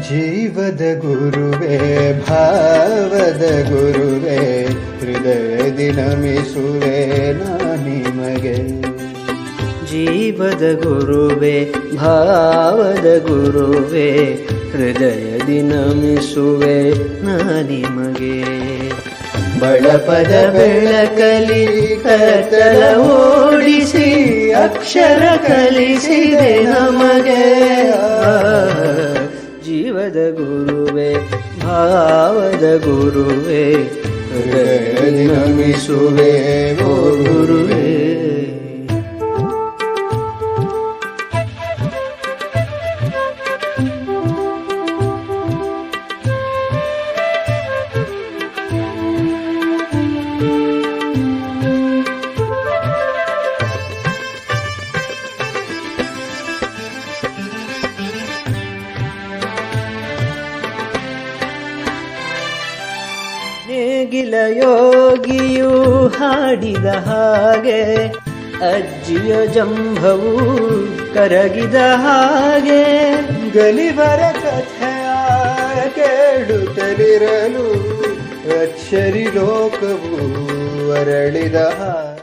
ಜೀವದ ಗುರುವೇ ಭಾವದ ಗುರುವೇ ಹೃದಯದಿ ನಮಿಸುವೆ ನಿಮಗೆ. ಜೀವದ ಗುರುವೇ ಭಾವದ ಗುರುವೇ ಹೃದಯದಿ ನಮಿಸುವೆ ನಿಮಗೆ. ಬಳಪದ ಬೆಳಕಲಿ ಕತ್ತಲ ಓಡಿಸಿ ಅಕ್ಷರ ಕಲಿಸಿದೆ ನಮಗೆ. ಜೀವದ ಗುರುವೇ ಭಾವದ ಗುರುವೇ ಹೃದಯದಿ ನಮಿಸುವೆ ಓ ಗುರುವೇ. ನೇಗಿಲ ಯೋಗಿಯು ಹಾಡಿದ ಹಾಗೆ ಅಜ್ಜಿಯ ಜಂಭವು ಕರಗಿದ ಹಾಗೆ. ಗಲಿವರ ಕಥೆಯ ಕೇಳುತ್ತಲಿರಲು ಅಕ್ಷರಿ ಲೋಕವು ಅರಳಿದ ಹಾಗೆ.